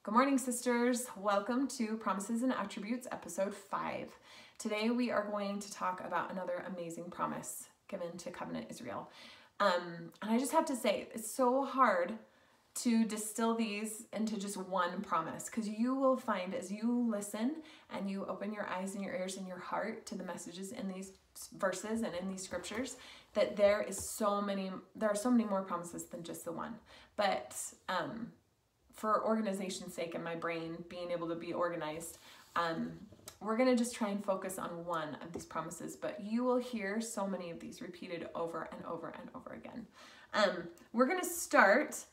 Good morning, sisters. Welcome to Promises and Attributes, episode 5. Today we are going to talk about another amazing promise given to Covenant Israel. And I just have to say, it's so hard to distill these into just one promise, because you will find as you listen and you open your eyes and your ears and your heart to the messages in these verses and in these scriptures, that there are so many more promises than just the one. But for organization's sake and my brain being able to be organized, we're going to just try and focus on one of these promises, but you will hear so many of these repeated over and over and over again. We're going to start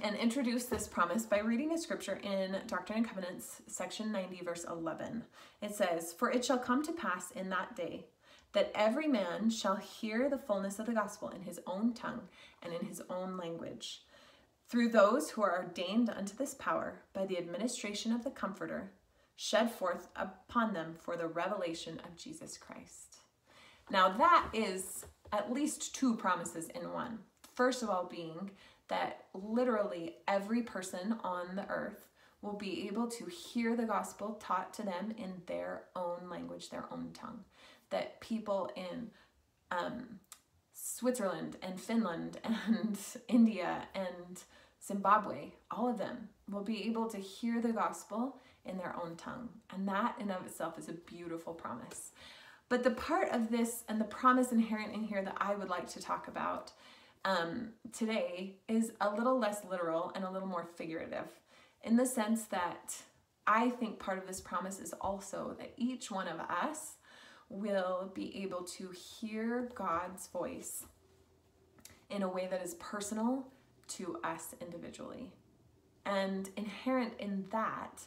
and introduce this promise by reading a scripture in Doctrine and Covenants, section 90, verse 11. It says, "For it shall come to pass in that day that every man shall hear the fullness of the gospel in his own tongue and in his own language, through those who are ordained unto this power by the administration of the Comforter, shed forth upon them for the revelation of Jesus Christ." Now that is at least two promises in one. First of all being that literally every person on the earth will be able to hear the gospel taught to them in their own language, their own tongue. That people in Switzerland and Finland and India and Zimbabwe, all of them will be able to hear the gospel in their own tongue. And that in of itself is a beautiful promise. But the part of this and the promise inherent in here that I would like to talk about today is a little less literal and a little more figurative, in the sense that I think part of this promise is also that each one of us will be able to hear God's voice in a way that is personal to us individually. And inherent in that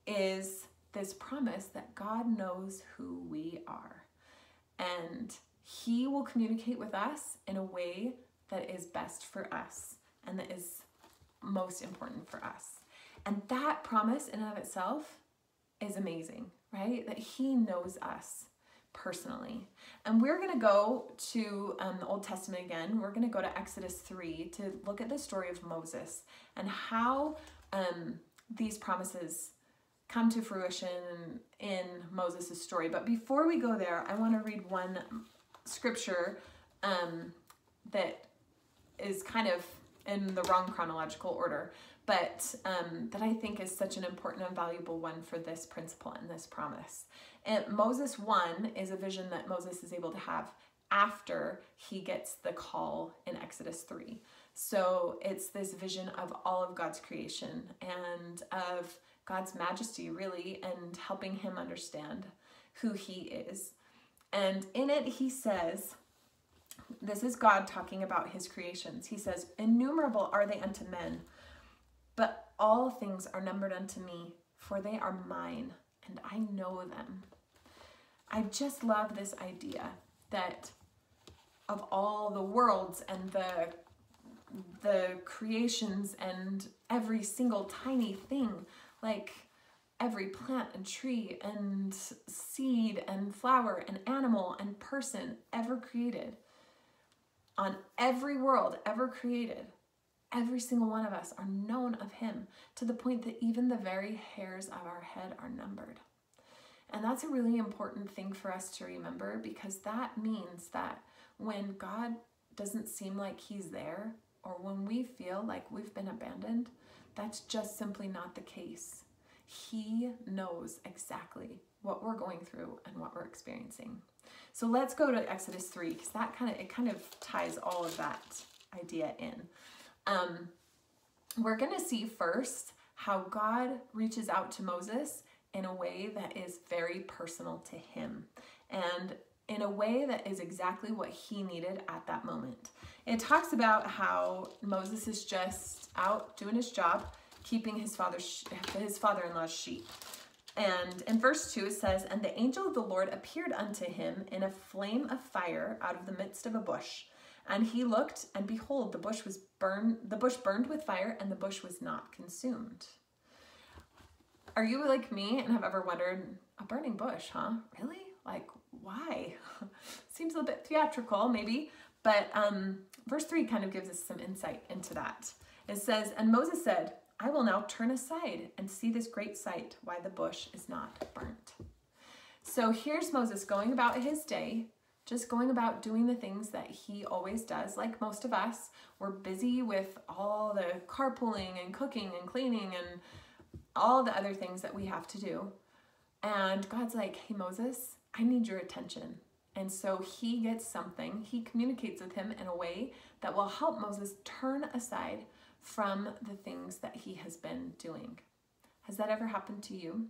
is this promise that God knows who we are, and He will communicate with us in a way that is best for us and that is most important for us. And that promise in and of itself is amazing, right? That He knows us personally. And we're going to go to the Old Testament again. We're going to go to Exodus 3 to look at the story of Moses and how these promises come to fruition in Moses' story. But before we go there, I want to read one scripture that is kind of in the wrong chronological order, but that I think is such an important and valuable one for this principle and this promise. And Moses 1 is a vision that Moses is able to have after he gets the call in Exodus 3. So it's this vision of all of God's creation and of God's majesty, really, and helping him understand who He is. And in it, he says, this is God talking about His creations. He says, "Innumerable are they unto men, but all things are numbered unto me, for they are mine, and I know them." I just love this idea that of all the worlds and the creations and every single tiny thing, like every plant and tree and seed and flower and animal and person ever created, on every world ever created, every single one of us are known of Him, to the point that even the very hairs of our head are numbered. And that's a really important thing for us to remember, because that means that when God doesn't seem like He's there, or when we feel like we've been abandoned, that's just simply not the case. He knows exactly what we're going through and what we're experiencing. So let's go to Exodus 3, because that kind of ties all of that idea in. We're going to see first how God reaches out to Moses in a way that is very personal to him, and in a way that is exactly what he needed at that moment. It talks about how Moses is just out doing his job, keeping his father-in-law's sheep. And in verse 2 it says, "And the angel of the Lord appeared unto him in a flame of fire out of the midst of a bush. And he looked, and behold, the bush burned with fire, and the bush was not consumed." Are you like me and have ever wondered, a burning bush, huh? Really? Like, why? Seems a little bit theatrical, maybe. But verse 3 kind of gives us some insight into that. It says, "And Moses said, I will now turn aside and see this great sight, why the bush is not burnt. So here's Moses going about his day, just going about doing the things that he always does. Like most of us, we're busy with all the carpooling and cooking and cleaning and all the other things that we have to do. And God's like, hey, Moses, I need your attention. And so he gets something. He communicates with him in a way that will help Moses turn aside from the things that he has been doing. Has that ever happened to you?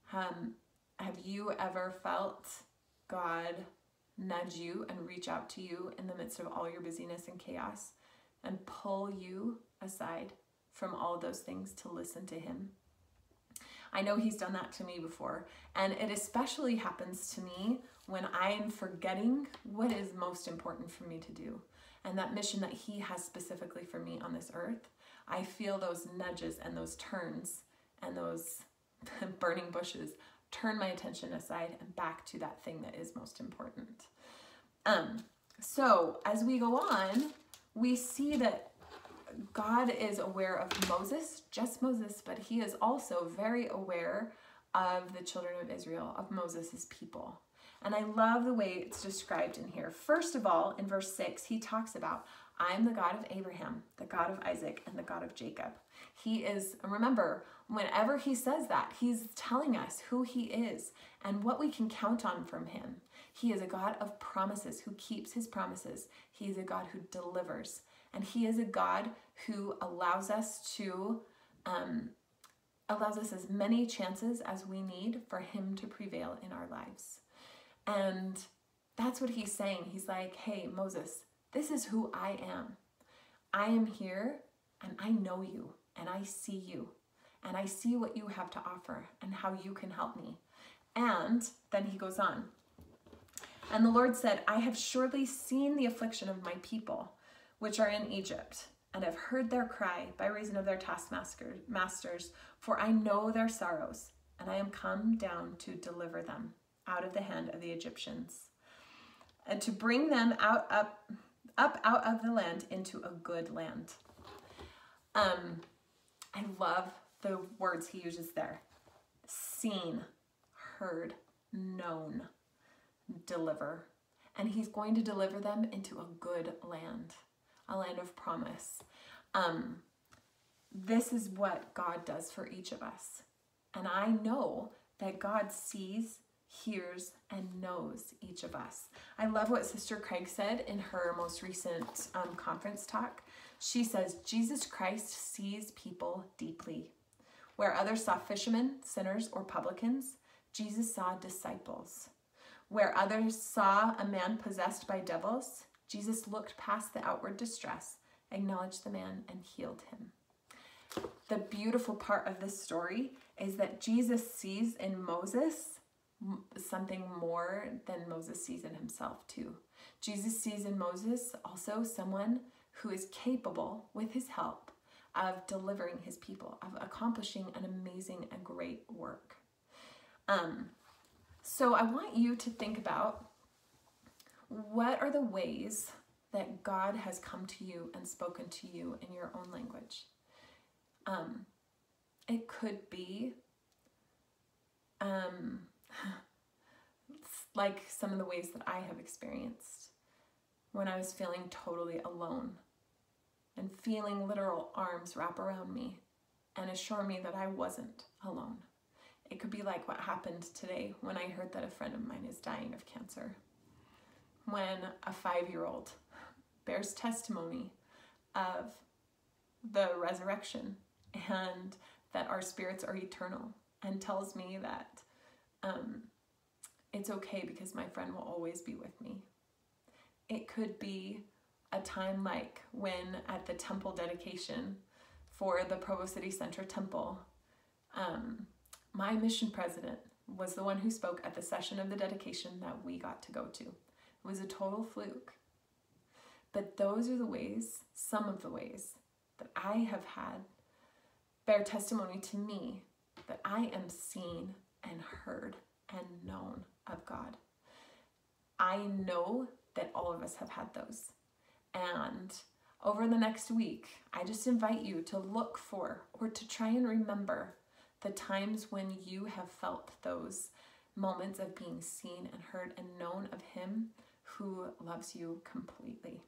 Have you ever felt God nudge you and reach out to you in the midst of all your busyness and chaos and pull you aside from all those things to listen to him? I know he's done that to me before, and it especially happens to me when I am forgetting what is most important for me to do and that mission that he has specifically for me on this earth. I feel those nudges and those turns and those burning bushes turn my attention aside and back to that thing that is most important. So as we go on, we see that God is aware of Moses, just Moses, but he is also very aware of the children of Israel, of Moses' people. And I love the way it's described in here. First of all, in verse 6, he talks about, I'm the God of Abraham, the God of Isaac, and the God of Jacob. He is, remember, whenever he says that, he's telling us who he is and what we can count on from him. He is a God of promises who keeps his promises. He is a God who delivers. And he is a God who allows us as many chances as we need for him to prevail in our lives. And that's what he's saying. He's like, hey, Moses, this is who I am. I am here and I know you and I see you and I see what you have to offer and how you can help me. And then he goes on. And the Lord said, I have surely seen the affliction of my people, which are in Egypt, and have heard their cry by reason of their taskmasters, for I know their sorrows, and I am come down to deliver them out of the hand of the Egyptians, and to bring them up out of the land into a good land. I love the words he uses there. Seen, heard, known, deliver. And he's going to deliver them into a good land, a land of promise. This is what God does for each of us. And I know that God sees, hears, and knows each of us. I love what Sister Craig said in her most recent conference talk. She says, Jesus Christ sees people deeply. Where others saw fishermen, sinners, or publicans, Jesus saw disciples. Where others saw a man possessed by devils, Jesus looked past the outward distress, acknowledged the man, and healed him. The beautiful part of this story is that Jesus sees in Moses something more than Moses sees in himself too. Jesus sees in Moses also someone who is capable, with his help, of delivering his people, of accomplishing an amazing and great work. So I want you to think about, what are the ways that God has come to you and spoken to you in your own language? It could be like some of the ways that I have experienced when I was feeling totally alone and feeling literal arms wrap around me and assure me that I wasn't alone. It could be like what happened today when I heard that a friend of mine is dying of cancer. When a 5-year-old bears testimony of the resurrection and that our spirits are eternal, and tells me that it's okay because my friend will always be with me. It could be a time like when at the temple dedication for the Provo City Center Temple, my mission president was the one who spoke at the session of the dedication that we got to go to. It was a total fluke. But those are the ways, some of the ways, that I have had bear testimony to me that I am seen and heard and known of God. I know that all of us have had those. And over the next week, I just invite you to look for or to try and remember the times when you have felt those moments of being seen and heard and known of him who loves you completely.